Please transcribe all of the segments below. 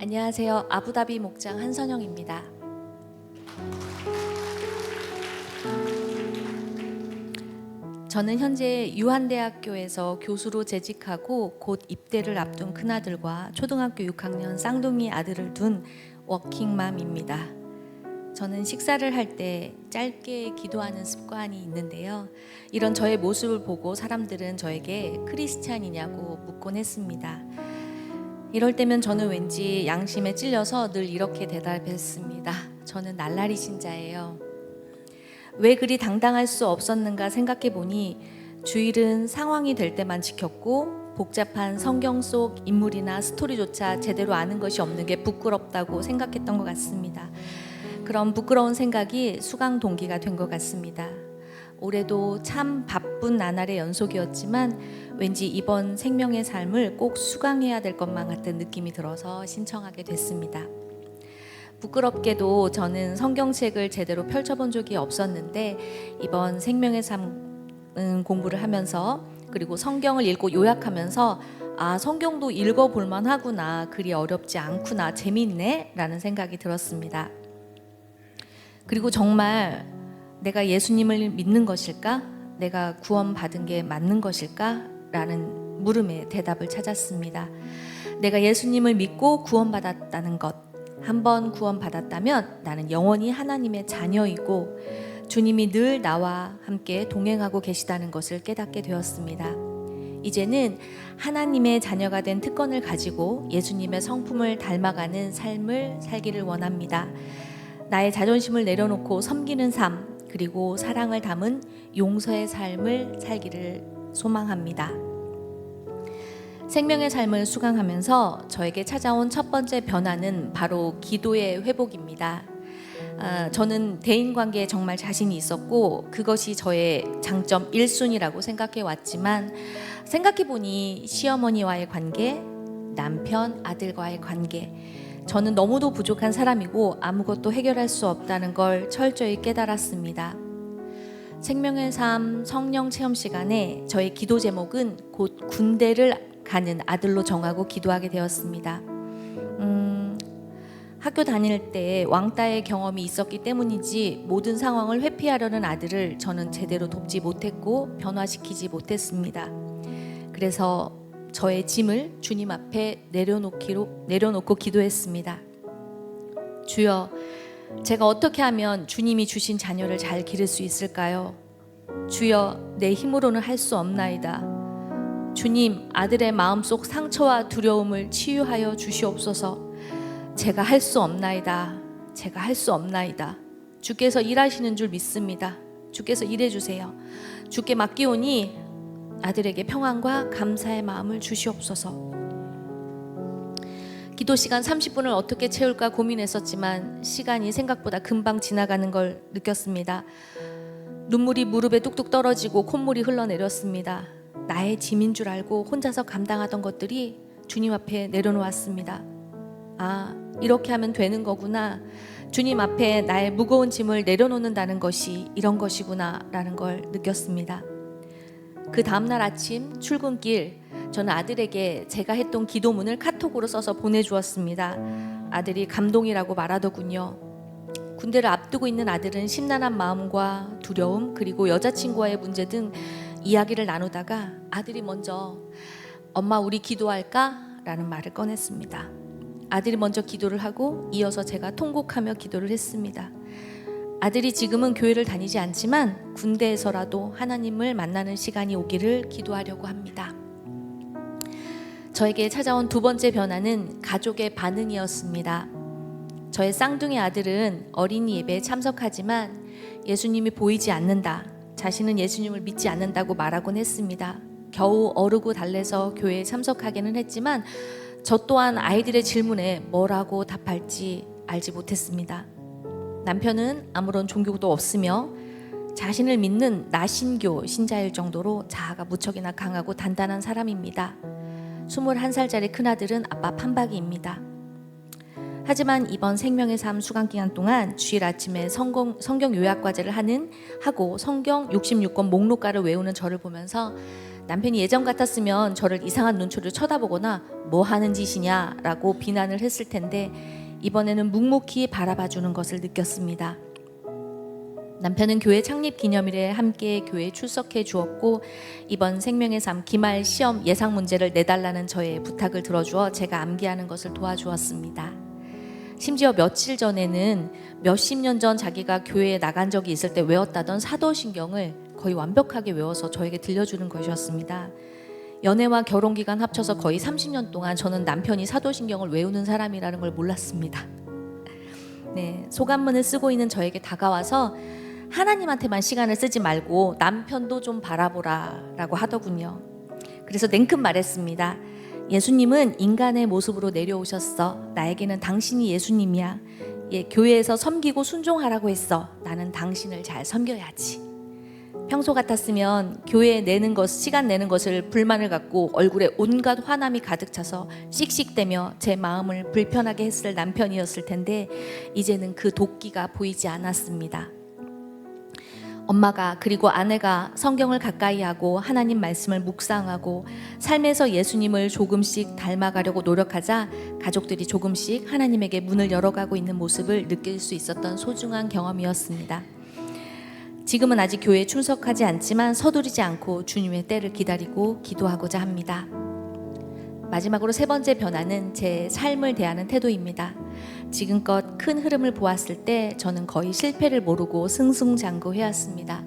안녕하세요. 아부다비 목장 한선영입니다. 저는 현재 유한대학교에서 교수로 재직하고 곧 입대를 앞둔 큰아들과 초등학교 6학년 쌍둥이 아들을 둔 워킹맘입니다. 저는 식사를 할 때 짧게 기도하는 습관이 있는데요. 이런 저의 모습을 보고 사람들은 저에게 크리스찬이냐고 묻곤 했습니다. 이럴 때면 저는 왠지 양심에 찔려서 늘 이렇게 대답했습니다. 저는 날라리 신자예요. 왜 그리 당당할 수 없었는가 생각해 보니 주일은 상황이 될 때만 지켰고 복잡한 성경 속 인물이나 스토리조차 제대로 아는 것이 없는 게 부끄럽다고 생각했던 것 같습니다. 그런 부끄러운 생각이 수강 동기가 된 것 같습니다. 올해도 참 바쁜 나날의 연속이었지만 왠지 이번 생명의 삶을 꼭 수강해야 될 것만 같은 느낌이 들어서 신청하게 됐습니다. 부끄럽게도 저는 성경책을 제대로 펼쳐본 적이 없었는데 이번 생명의 삶 공부를 하면서 그리고 성경을 읽고 요약하면서 성경도 읽어볼만 하구나, 그리 어렵지 않구나, 재미있네 라는 생각이 들었습니다. 그리고 정말 내가 예수님을 믿는 것일까? 내가 구원받은 게 맞는 것일까? 라는 물음에 대답을 찾았습니다. 내가 예수님을 믿고 구원받았다는 것, 한번 구원받았다면 나는 영원히 하나님의 자녀이고 주님이 늘 나와 함께 동행하고 계시다는 것을 깨닫게 되었습니다. 이제는 하나님의 자녀가 된 특권을 가지고 예수님의 성품을 닮아가는 삶을 살기를 원합니다. 나의 자존심을 내려놓고 섬기는 삶, 그리고 사랑을 담은 용서의 삶을 살기를 소망합니다. 생명의 삶을 수강하면서 저에게 찾아온 첫 번째 변화는 바로 기도의 회복입니다. 저는 대인관계에 정말 자신이 있었고 그것이 저의 장점 1순위라고 생각해 왔지만 생각해보니 시어머니와의 관계, 남편, 아들과의 관계, 저는 너무도 부족한 사람이고 아무것도 해결할 수 없다는 걸 철저히 깨달았습니다. 생명의 삶 성령 체험 시간에 저의 기도 제목은 곧 군대를 가는 아들로 정하고 기도하게 되었습니다. 학교 다닐 때 왕따의 경험이 있었기 때문인지 모든 상황을 회피하려는 아들을 저는 제대로 돕지 못했고 변화시키지 못했습니다. 그래서 저의 짐을 주님 앞에 내려놓고 기도했습니다. 주여, 제가 어떻게 하면 주님이 주신 자녀를 잘 기를 수 있을까요? 주여, 내 힘으로는 할 수 없나이다. 주님, 아들의 마음속 상처와 두려움을 치유하여 주시옵소서. 제가 할 수 없나이다. 제가 할 수 없나이다. 주께서 일하시는 줄 믿습니다. 주께서 일해 주세요. 주께 맡기오니 아들에게 평안과 감사의 마음을 주시옵소서. 기도 시간 30분을 어떻게 채울까 고민했었지만 시간이 생각보다 금방 지나가는 걸 느꼈습니다. 눈물이 무릎에 뚝뚝 떨어지고 콧물이 흘러내렸습니다. 나의 짐인 줄 알고 혼자서 감당하던 것들이 주님 앞에 내려놓았습니다. 이렇게 하면 되는 거구나. 주님 앞에 나의 무거운 짐을 내려놓는다는 것이 이런 것이구나 라는 걸 느꼈습니다. 그 다음날 아침 출근길, 저는 아들에게 제가 했던 기도문을 카톡으로 써서 보내주었습니다. 아들이 감동이라고 말하더군요. 군대를 앞두고 있는 아들은 심란한 마음과 두려움, 그리고 여자친구와의 문제 등 이야기를 나누다가 아들이 먼저 엄마 우리 기도할까? 라는 말을 꺼냈습니다. 아들이 먼저 기도를 하고 이어서 제가 통곡하며 기도를 했습니다. 아들이 지금은 교회를 다니지 않지만 군대에서라도 하나님을 만나는 시간이 오기를 기도하려고 합니다. 저에게 찾아온 두 번째 변화는 가족의 반응이었습니다. 저의 쌍둥이 아들은 어린이 예배에 참석하지만 예수님이 보이지 않는다, 자신은 예수님을 믿지 않는다고 말하곤 했습니다. 겨우 어르고 달래서 교회에 참석하기는 했지만 저 또한 아이들의 질문에 뭐라고 답할지 알지 못했습니다. 남편은 아무런 종교도 없으며 자신을 믿는 나신교 신자일 정도로 자아가 무척이나 강하고 단단한 사람입니다. 21살짜리 큰아들은 아빠 판박이입니다. 하지만 이번 생명의 삶 수강 기간 동안 주일 아침에 성경 요약 과제를 하고 성경 66권 목록가를 외우는 저를 보면서 남편이 예전 같았으면 저를 이상한 눈초리로 쳐다보거나 뭐 하는 짓이냐 라고 비난을 했을 텐데 이번에는 묵묵히 바라봐주는 것을 느꼈습니다. 남편은 교회 창립 기념일에 함께 교회에 출석해 주었고 이번 생명의 삶 기말 시험 예상 문제를 내달라는 저의 부탁을 들어주어 제가 암기하는 것을 도와주었습니다. 심지어 며칠 전에는 몇십 년 전 자기가 교회에 나간 적이 있을 때 외웠다던 사도신경을 거의 완벽하게 외워서 저에게 들려주는 것이었습니다. 연애와 결혼 기간 합쳐서 거의 30년 동안 저는 남편이 사도신경을 외우는 사람이라는 걸 몰랐습니다. 네, 소감문을 쓰고 있는 저에게 다가와서 하나님한테만 시간을 쓰지 말고 남편도 좀 바라보라 라고 하더군요. 그래서 냉큼 말했습니다. 예수님은 인간의 모습으로 내려오셨어. 나에게는 당신이 예수님이야. 교회에서 섬기고 순종하라고 했어. 나는 당신을 잘 섬겨야지. 평소 같았으면 교회에 시간 내는 것을 불만을 갖고 얼굴에 온갖 화남이 가득 차서 씩씩대며 제 마음을 불편하게 했을 남편이었을 텐데 이제는 그 도끼가 보이지 않았습니다. 엄마가 그리고 아내가 성경을 가까이 하고 하나님 말씀을 묵상하고 삶에서 예수님을 조금씩 닮아가려고 노력하자 가족들이 조금씩 하나님에게 문을 열어가고 있는 모습을 느낄 수 있었던 소중한 경험이었습니다. 지금은 아직 교회에 출석하지 않지만 서두르지 않고 주님의 때를 기다리고 기도하고자 합니다. 마지막으로 세 번째 변화는 제 삶을 대하는 태도입니다. 지금껏 큰 흐름을 보았을 때 저는 거의 실패를 모르고 승승장구해왔습니다.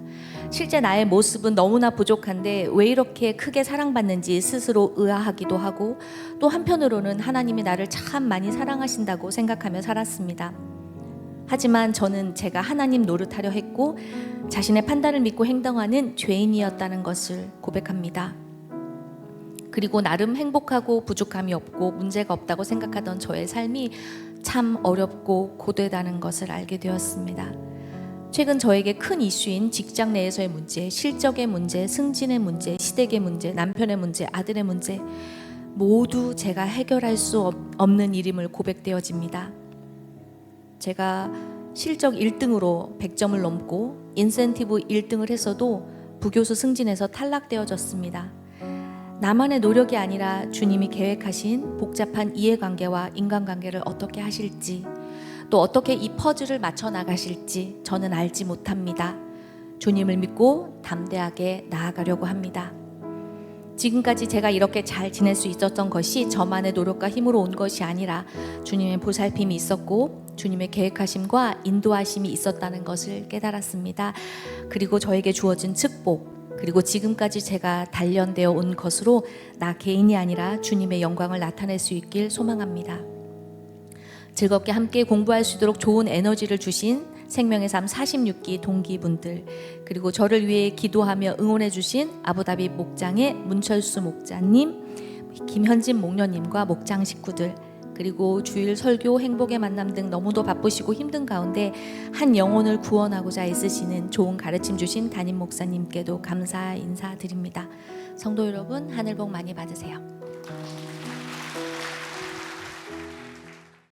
실제 나의 모습은 너무나 부족한데 왜 이렇게 크게 사랑받는지 스스로 의아하기도 하고 또 한편으로는 하나님이 나를 참 많이 사랑하신다고 생각하며 살았습니다. 하지만 저는 제가 하나님 노릇하려 했고 자신의 판단을 믿고 행동하는 죄인이었다는 것을 고백합니다. 그리고 나름 행복하고 부족함이 없고 문제가 없다고 생각하던 저의 삶이 참 어렵고 고되다는 것을 알게 되었습니다. 최근 저에게 큰 이슈인 직장 내에서의 문제, 실적의 문제, 승진의 문제, 시댁의 문제, 남편의 문제, 아들의 문제 모두 제가 해결할 수 없는 일임을 고백되어집니다. 제가 실적 1등으로 100점을 넘고 인센티브 1등을 했어도 부교수 승진에서 탈락되어졌습니다. 나만의 노력이 아니라 주님이 계획하신 복잡한 이해관계와 인간관계를 어떻게 하실지 또 어떻게 이 퍼즐을 맞춰 나가실지 저는 알지 못합니다. 주님을 믿고 담대하게 나아가려고 합니다. 지금까지 제가 이렇게 잘 지낼 수 있었던 것이 저만의 노력과 힘으로 온 것이 아니라 주님의 보살핌이 있었고 주님의 계획하심과 인도하심이 있었다는 것을 깨달았습니다. 그리고 저에게 주어진 축복 그리고 지금까지 제가 단련되어 온 것으로 나 개인이 아니라 주님의 영광을 나타낼 수 있길 소망합니다. 즐겁게 함께 공부할 수 있도록 좋은 에너지를 주신 생명의 삶 46기 동기분들 그리고 저를 위해 기도하며 응원해 주신 아부다비 목장의 문철수 목자님, 김현진 목녀님과 목장 식구들 그리고 주일 설교 행복의 만남 등 너무도 바쁘시고 힘든 가운데 한 영혼을 구원하고자 애쓰시는 좋은 가르침 주신 담임 목사님께도 감사 인사드립니다. 성도 여러분 하늘 복 많이 받으세요.